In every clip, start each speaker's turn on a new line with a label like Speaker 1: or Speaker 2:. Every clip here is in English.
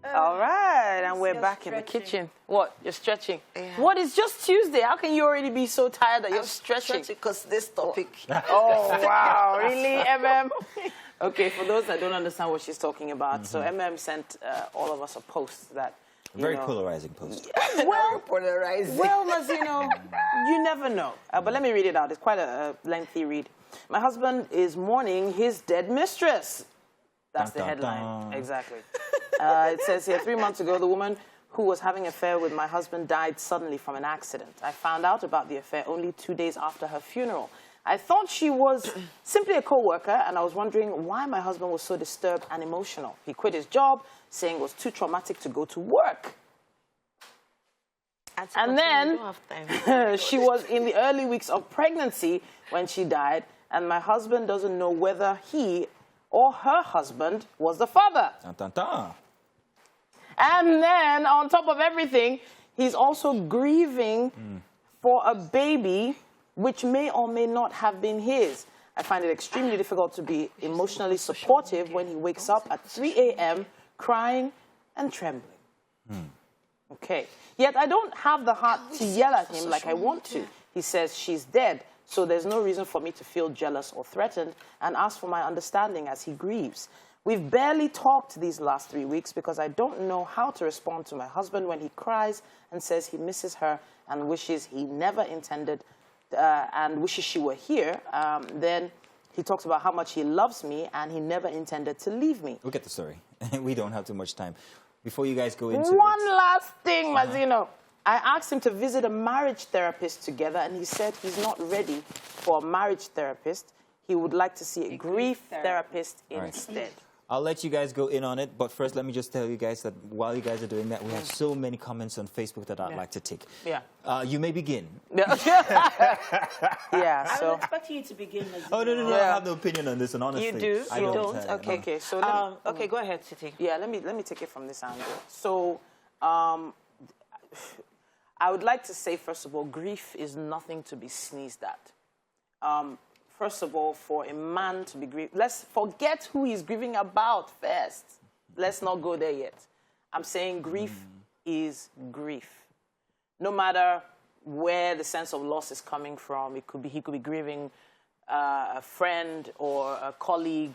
Speaker 1: All right, and we're back in the kitchen. What? You're stretching? Yeah. What? It's just Tuesday. How can you already be so tired that you're stretching?
Speaker 2: Because this topic.
Speaker 1: Oh, wow. Really, MM? Okay, for those that don't understand what she's talking about, so MM sent all of us a post that...
Speaker 3: Very polarizing post.
Speaker 1: Well,
Speaker 2: polarizing.
Speaker 1: Well, Mazino, you never know. But let me read it out. It's quite a lengthy read. My husband is mourning his dead mistress. That's the headline. Exactly. It says here, 3 months ago, the woman who was having an affair with my husband died suddenly from an accident. I found out about the affair only 2 days after her funeral. I thought she was simply a co-worker, and I was wondering why my husband was so disturbed and emotional. He quit his job, saying it was too traumatic to go to work. And then she was in the early weeks of pregnancy when she died, and my husband doesn't know whether he or her husband was the father.
Speaker 3: Dun, dun, dun.
Speaker 1: And then, on top of everything, he's also grieving for a baby which may or may not have been his. I find it extremely difficult to be emotionally supportive when he wakes up at 3 a.m. crying and trembling. Okay. Yet I don't have the heart to yell at him like I want to. He says she's dead, so there's no reason for me to feel jealous or threatened, and ask for my understanding as he grieves. We've barely talked these last 3 weeks because I don't know how to respond to my husband when he cries and says he misses her and wishes he never intended and wishes she were here. Then he talks about how much he loves me and he never intended to leave me.
Speaker 3: We'll get the story. We don't have too much time. Before you guys go into
Speaker 1: One last thing, Mazino. I asked him to visit a marriage therapist together, and he said he's not ready for a marriage therapist. He would like to see a grief therapist instead.
Speaker 3: I'll let you guys go in on it, but first let me just tell you guys that while you guys are doing that, we have so many comments on Facebook that I'd like to take.
Speaker 1: Yeah.
Speaker 3: You may begin.
Speaker 1: Yeah,
Speaker 2: I was expecting you to begin.
Speaker 3: Oh, no, I have no opinion on this, and honestly.
Speaker 1: You do?
Speaker 3: I
Speaker 1: You
Speaker 3: don't?
Speaker 1: Okay, okay. So
Speaker 2: okay, go ahead, Titi.
Speaker 1: Yeah, let me take it from this angle. So, I would like to say, first of all, grief is nothing to be sneezed at. First of all, for a man to be grieved, let's forget who he's grieving about first. Let's not go there yet. I'm saying grief is grief. No matter where the sense of loss is coming from, he could be grieving a friend or a colleague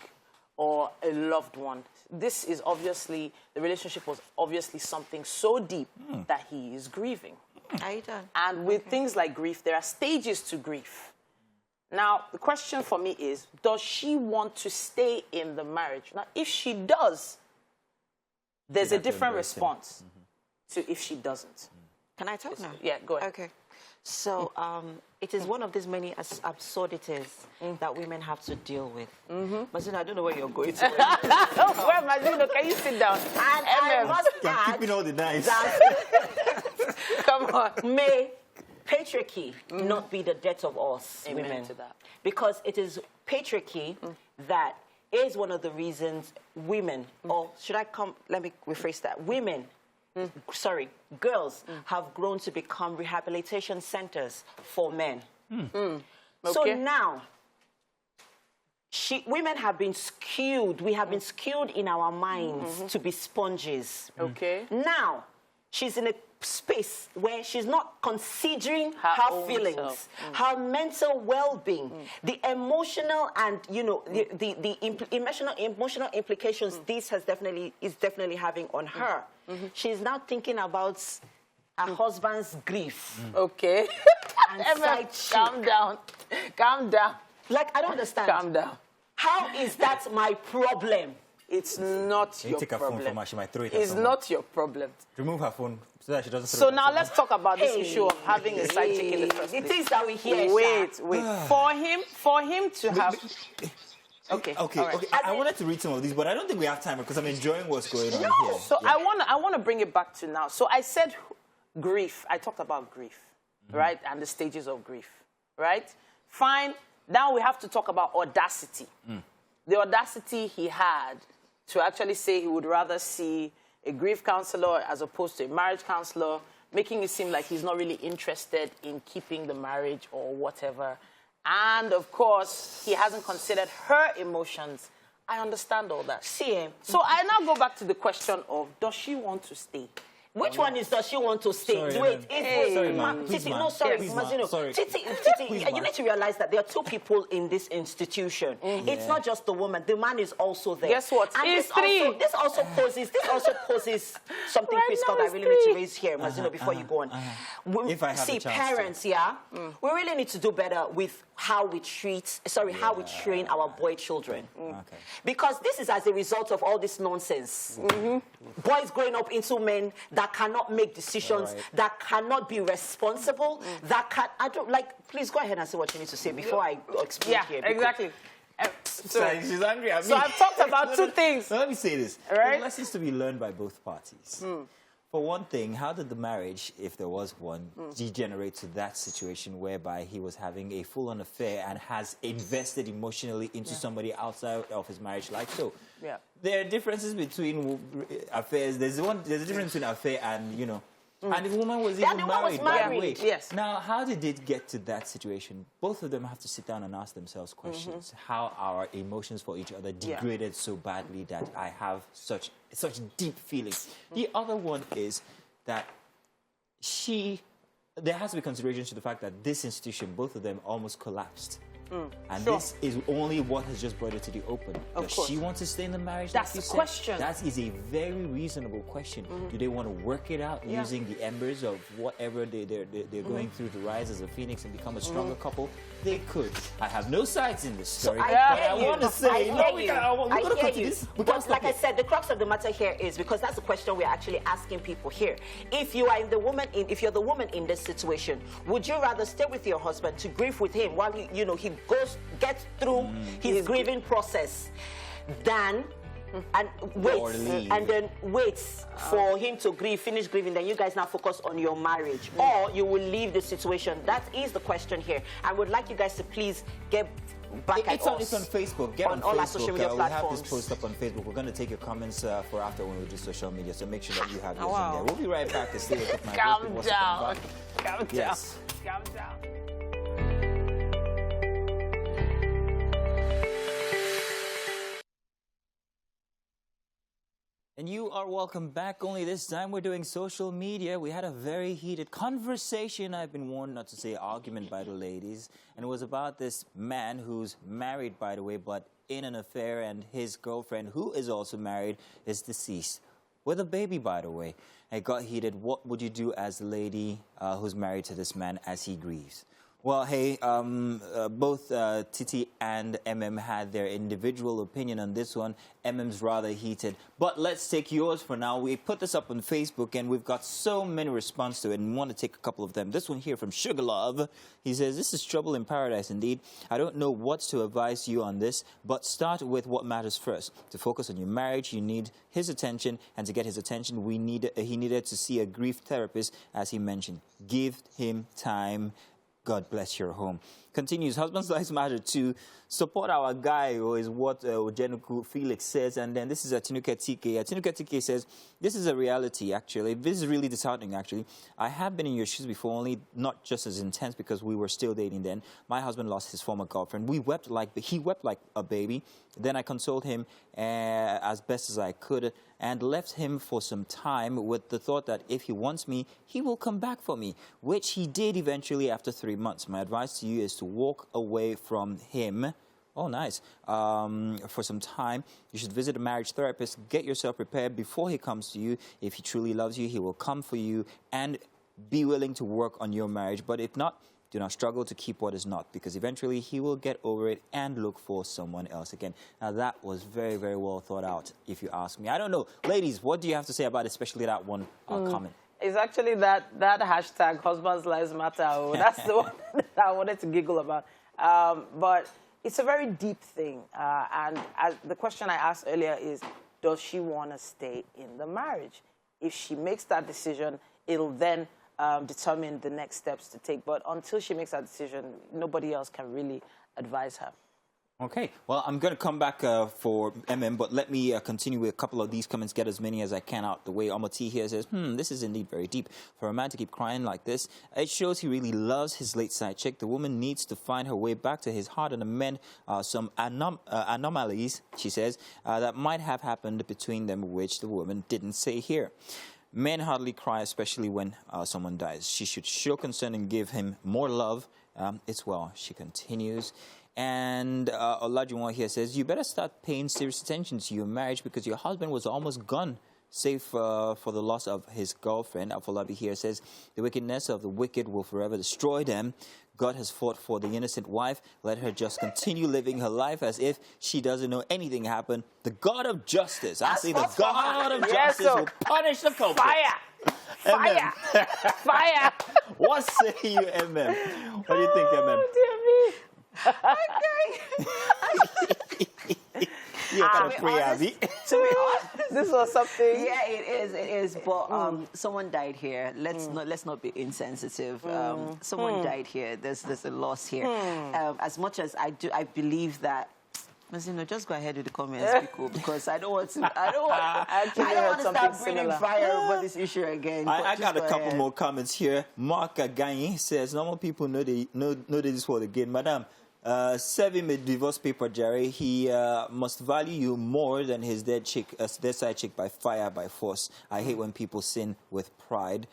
Speaker 1: or a loved one. This is obviously, the relationship was obviously something so deep that he is grieving.
Speaker 2: Are you done?
Speaker 1: And with things like grief, there are stages to grief. Now, the question for me is, does she want to stay in the marriage? Now, if she does, there's a different response to if she doesn't.
Speaker 2: Can I talk now?
Speaker 1: Yeah, go ahead.
Speaker 2: Okay. So, it is one of these many absurdities that women have to deal with. Mazino, I don't know where you're going to.
Speaker 1: Well, Mazino, can you sit down?
Speaker 2: And I must add
Speaker 3: keeping all the knives.
Speaker 1: Come on.
Speaker 2: May patriarchy not be the death of us
Speaker 1: Amen
Speaker 2: women.
Speaker 1: to that.
Speaker 2: Because it is patriarchy that is one of the reasons women, or should I let me rephrase that, women, girls have grown to become rehabilitation centers for men. So now, women have been skewed, we have been skewed in our minds to be sponges.
Speaker 1: Okay.
Speaker 2: Now, she's in a space where she's not considering her feelings, her mental well-being, the emotional and, you know, the emotional implications this is definitely having on her. She's now thinking about her husband's grief.
Speaker 1: Okay.
Speaker 2: And
Speaker 1: calm down. Calm down.
Speaker 2: Like, I don't understand.
Speaker 1: Calm down.
Speaker 2: How is that my problem?
Speaker 1: It's not your
Speaker 3: take her
Speaker 1: problem.
Speaker 3: phone from her, she might throw it at
Speaker 1: It's
Speaker 3: someone.
Speaker 1: not your problem.
Speaker 3: Remove her phone so that she doesn't throw
Speaker 1: So
Speaker 3: it at
Speaker 1: now
Speaker 3: someone.
Speaker 1: let's talk about this issue of having a side chick in the first place.
Speaker 2: The things that we hear.
Speaker 1: Wait. For him to have... Okay.
Speaker 3: Okay. I wanted to read some of these, but I don't think we have time because I'm enjoying what's going on here.
Speaker 1: So I want to bring it back to now. So I said grief. I talked about grief, right? And the stages of grief, right? Fine. Now we have to talk about audacity. The audacity he had to actually say he would rather see a grief counselor as opposed to a marriage counselor, making it seem like he's not really interested in keeping the marriage or whatever. And, of course, he hasn't considered her emotions I understand all that.
Speaker 2: See,
Speaker 1: So I now go back to the question of, does she want to stay?
Speaker 2: which one is does she want to stay?
Speaker 3: Sorry,
Speaker 2: Wait,
Speaker 3: sorry, ma'am. Please,
Speaker 2: Titi,
Speaker 3: ma'am.
Speaker 2: no, sorry,
Speaker 3: Please,
Speaker 2: Mazino.
Speaker 3: ma'am. Sorry.
Speaker 2: Titi,
Speaker 3: Please,
Speaker 2: you
Speaker 3: ma'am.
Speaker 2: need to realize that there are two people in this institution. It's not just the woman; the man is also there.
Speaker 1: Guess what?
Speaker 2: And
Speaker 1: It's
Speaker 2: this
Speaker 1: three.
Speaker 2: also poses something,
Speaker 1: Right
Speaker 2: Chris,
Speaker 1: now
Speaker 2: Scott, I
Speaker 1: it's
Speaker 2: really need to
Speaker 1: three.
Speaker 2: raise here, Mazino, before you go on.
Speaker 3: If I have
Speaker 2: See,
Speaker 3: a chance
Speaker 2: parents, yeah, we really need to do better with how we how we train our boy children.
Speaker 3: Okay.
Speaker 2: Because this is as a result of all this nonsense. Boys growing up into men that cannot make decisions, that cannot be responsible, that can, please go ahead and say what you need to say before I explain
Speaker 1: Yeah,
Speaker 2: here. because-
Speaker 1: exactly.
Speaker 3: Sorry, she's angry at me.
Speaker 1: So I've talked about two things.
Speaker 3: So let me say this.
Speaker 1: Right?
Speaker 3: There's lessons to be learned by both parties. For one thing, how did the marriage, if there was one, degenerate to that situation whereby he was having a full-on affair and has invested emotionally into somebody outside of his marriage life? So
Speaker 1: Yeah.
Speaker 3: there are differences between affairs. There's a difference between affair and, you know, and the woman was even
Speaker 2: the woman was
Speaker 3: married, by the way.
Speaker 2: married.
Speaker 1: Yes.
Speaker 3: Now, how did it get to that situation? Both of them have to sit down and ask themselves questions. How our emotions for each other degraded so badly that I have such deep feelings. The other one is that there has to be consideration to the fact that this institution, both of them, almost collapsed. And this is only what has just brought it to the open.
Speaker 1: Of
Speaker 3: Does
Speaker 1: course.
Speaker 3: she want to stay in the marriage?
Speaker 1: That's
Speaker 3: like you
Speaker 1: the
Speaker 3: said?
Speaker 1: question.
Speaker 3: That is a very reasonable question. Do they want to work it out using the embers of whatever they're going through to rise as a phoenix and become a stronger couple? They could. I have no sides in this story.
Speaker 2: I
Speaker 3: want to say,
Speaker 2: hear
Speaker 3: no,
Speaker 2: you.
Speaker 3: we gotta cut to this. We can't
Speaker 2: But like
Speaker 3: stop
Speaker 2: I
Speaker 3: it.
Speaker 2: said, the crux of the matter here is because that's the question we're actually asking people here. If you are if you're the woman in this situation, would you rather stay with your husband to grieve with him while he gets through his grieving process, than and then waits for him to finish grieving, then you guys now focus on your marriage, or you will leave the situation? That is the question here. I would like you guys to please get back at us.
Speaker 3: It's on Facebook. Get on
Speaker 2: all
Speaker 3: Facebook.
Speaker 2: our social media
Speaker 3: we have
Speaker 2: platforms.
Speaker 3: this post up on Facebook. We're going to take your comments for after when we do social media, so make sure that you have yours
Speaker 1: wow.
Speaker 3: in there. We'll be right back to stay with my
Speaker 1: Calm
Speaker 3: what's up
Speaker 1: down.
Speaker 3: and
Speaker 1: Calm down.
Speaker 3: Yes.
Speaker 1: Calm down.
Speaker 3: And you are welcome back. Only this time we're doing social media. We had a very heated conversation. I've been warned not to say argument by the ladies. And it was about this man who's married, by the way, but in an affair, and his girlfriend, who is also married, is deceased. With a baby, by the way. It got heated. What would you do as the lady who's married to this man as he grieves? Well, hey, both Titi and had their individual opinion on this one. MM's rather heated. But let's take yours for now. We put this up on Facebook, and we've got so many responses to it, and we want to take a couple of them. This one here from Sugar Love. He says, this is trouble in paradise indeed. I don't know what to advise you on this, but start with what matters first. To focus on your marriage, you need his attention, and to get his attention, he needed to see a grief therapist, as he mentioned. Give him time. God bless your home. Continues, husbands' lives matter too. Support our guy, or is what Jenuku Felix says. And then this is Atinuka TK. Atinuka TK says, this is a reality, actually. This is really disheartening, actually. I have been in your shoes before, only not just as intense because we were still dating then. My husband lost his former girlfriend. He wept like a baby. Then I consoled him as best as I could and left him for some time with the thought that if he wants me, he will come back for me, which he did eventually after 3 months. My advice to you is to walk away from him. Oh, nice. For some time. You should visit a marriage therapist. Get yourself prepared before he comes to you. If he truly loves you, he will come for you and be willing to work on your marriage. But if not, do not struggle to keep what is not, because eventually he will get over it and look for someone else again. Now, that was very, very well thought out, if you ask me. I don't know. Ladies, what do you have to say about especially that one comment?
Speaker 1: It's actually that hashtag, husbands' lives matter. Oh, that's the one that I wanted to giggle about. But it's a very deep thing. And as the question I asked earlier is, does she want to stay in the marriage? If she makes that decision, it'll then determine the next steps to take. But until she makes that decision, nobody else can really advise her.
Speaker 3: Okay, well, I'm going to come back for MM, but let me continue with a couple of these comments, get as many as I can out the way. Omoti here says, this is indeed very deep. For a man to keep crying like this, it shows he really loves his late side chick. The woman needs to find her way back to his heart and amend some anomalies, she says, that might have happened between them, which the woman didn't say here. Men hardly cry, especially when someone dies. She should show concern and give him more love. It's well, she continues. And Olajuwon here says, you better start paying serious attention to your marriage because your husband was almost gone, save for the loss of his girlfriend. Afolabi here says, the wickedness of the wicked will forever destroy them. God has fought for the innocent wife. Let her just continue living her life as if she doesn't know anything happened. The God of justice, I say the God of justice will punish the culprit.
Speaker 1: Fire! Fire! Fire!
Speaker 3: What say you, MM? What do you think, MM?
Speaker 1: Oh, dear me.
Speaker 3: You're kind of pre-Abby.
Speaker 2: To be honest,
Speaker 1: this was something.
Speaker 2: Yeah, it is. But someone died here. Let's not be insensitive. Someone died here. There's a loss here. As much as I believe that. Just go ahead with the comments, people, because I don't want to. I don't want to start breathing fire over this issue again.
Speaker 3: I got a couple more comments here. Mark Aganyi says, normal people know this word again. Madam, serve him a divorce paper, Jerry. He must value you more than his dead side chick by fire, by force. I hate when people sin with pride.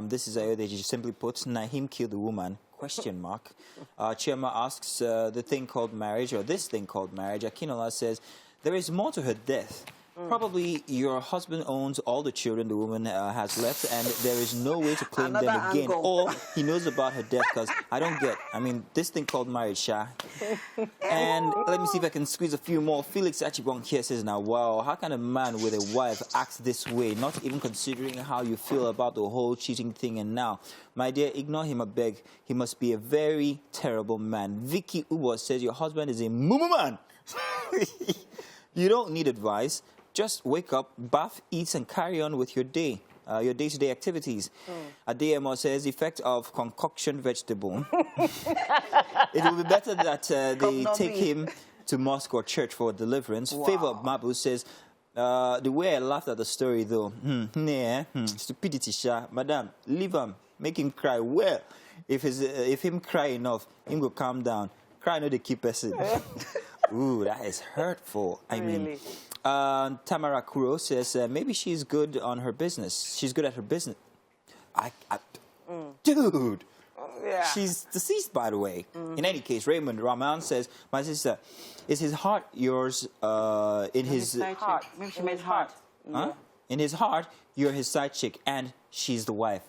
Speaker 3: This is Ayodeji. Simply put, Nahim killed the woman. Question mark. Chema asks the thing called marriage, or this thing called marriage. Akinola says, there is more to her death. Probably your husband owns all the children the woman has left, and there is no way to claim them again. Or he knows about her death, because I don't get, this thing called marriage, Sha. And let me see if I can squeeze a few more. Felix Achibong here says, now, wow, how can a man with a wife act this way, not even considering how you feel about the whole cheating thing? And now, my dear, ignore him, I beg. He must be a very terrible man. Vicky Ubo says, your husband is a mumu man. You don't need advice. Just wake up, bath, eat, and carry on with your day, your day-to-day activities. Adeyemo says, effect of concoction vegetable. It will be better that they take him to mosque or church for deliverance. Wow. Favor of Mabu says, the way I laughed at the story, though, stupidity, Sha. Madam, leave him, make him cry. Well, if him cry enough, him will calm down. Cry no the key person. Ooh, that is hurtful. I mean, Tamara Kuro says maybe she's good on her business. She's good at her business. Dude,
Speaker 1: yeah.
Speaker 3: She's deceased, by the way. In any case, Raymond Raman says, my sister, is his heart yours? In his
Speaker 2: heart. Maybe she meant heart.
Speaker 3: Huh? In his heart, you're his side chick, and she's the wife.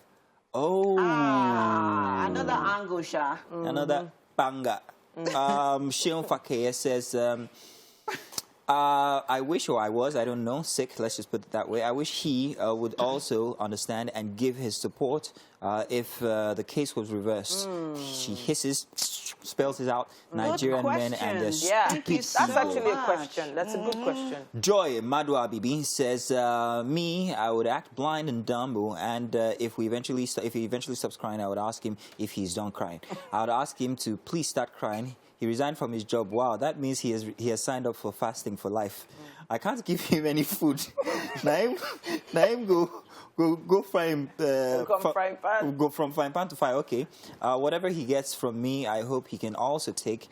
Speaker 3: Oh.
Speaker 2: Another angle, Sha.
Speaker 3: Another banga. Shion Fakeye says, I wish, or I was, I don't know, sick, let's just put it that way. I wish he would also understand and give his support if the case was reversed. She hisses, spells it out, Nigerian men and their stupid
Speaker 1: That's actually a question. That's a good question.
Speaker 3: Joy Madua Bibi says, me, I would act blind and dumb, and if he eventually stops crying, I would ask him if he's done crying. I would ask him to please start crying. He resigned from his job. Wow, that means he has signed up for fasting for life. I can't give him any food. Naim go frying go from frying pan to fire. Okay, whatever he gets from me, I hope he can also take.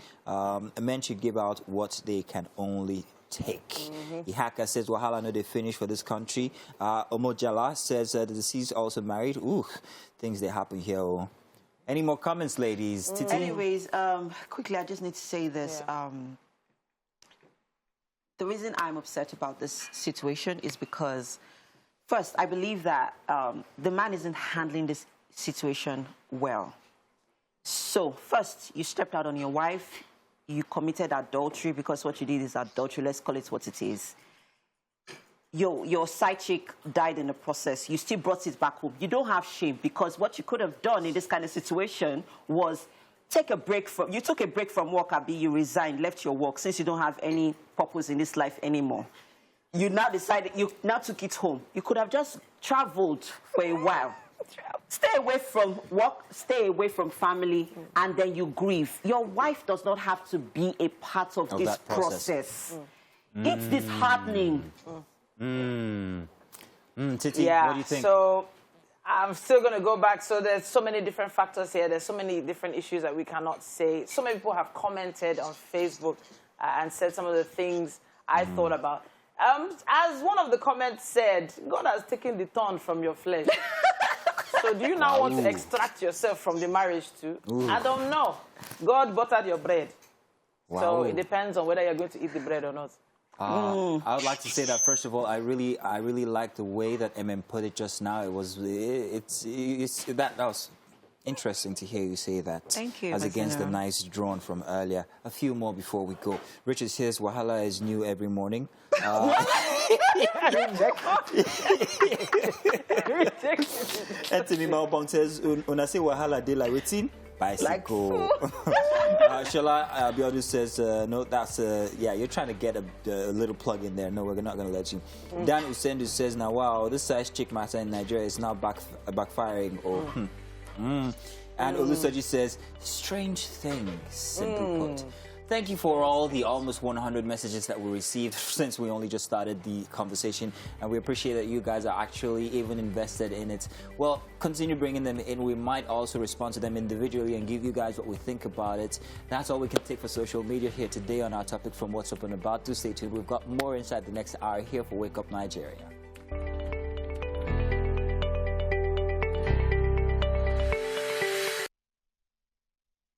Speaker 3: Men should give out what they can only take. Ihaka says, Wahala no they finish for this country. Omojala says the deceased also married. Ooh, things that happen here. Oh. Any more comments, ladies?
Speaker 2: Anyways, quickly, I just need to say this. The reason I'm upset about this situation is because, first, I believe that the man isn't handling this situation well. So, first, you stepped out on your wife. You committed adultery because what you did is adultery. Let's call it what it is. Your side chick died in the process. You still brought it back home. You don't have shame because what you could have done in this kind of situation was take a break from... You took a break from work, Abi. You resigned, left your work since you don't have any purpose in this life anymore. You now decided... You now took it home. You could have just traveled for a while. Stay away from work, stay away from family, and then you grieve. Your wife does not have to be a part of this process. It's disheartening.
Speaker 3: Titi,
Speaker 1: Yeah,
Speaker 3: what do you think?
Speaker 1: so I'm still going to go back. So there's so many different factors here. There's so many different issues that we cannot say. So many people have commented on Facebook and said some of the things I thought about. As one of the comments said, God has taken the thorn from your flesh. So do you now want to extract yourself from the marriage too? I don't know. God buttered your bread. So it depends on whether you're going to eat the bread or not.
Speaker 3: I would like to say that first of all, I really like the way that put it just now. That was interesting to hear you say that.
Speaker 2: Thank you.
Speaker 3: As against the nice drawn from earlier. A few more before we go. Richard says Wahala is new every morning. Anthony Malbong says Una say Wahala de la routine. Bicycle. Shala Abiodun says, no, that's, yeah, you're trying to get a little plug in there. No, we're not going to let you. Dan Usendu says, now, wow, this size chick matter in Nigeria is now backfiring. And Olusoji says, strange things, simply put. Thank you for all the almost 100 messages that we received since we only just started the conversation, and we appreciate that you guys are actually even invested in it. Well, continue bringing them in. We might also respond to them individually and give you guys what we think about it. That's all we can take for social media here today on our topic from What's Up and About. Do stay tuned. We've got more inside the next hour here for Wake Up Nigeria.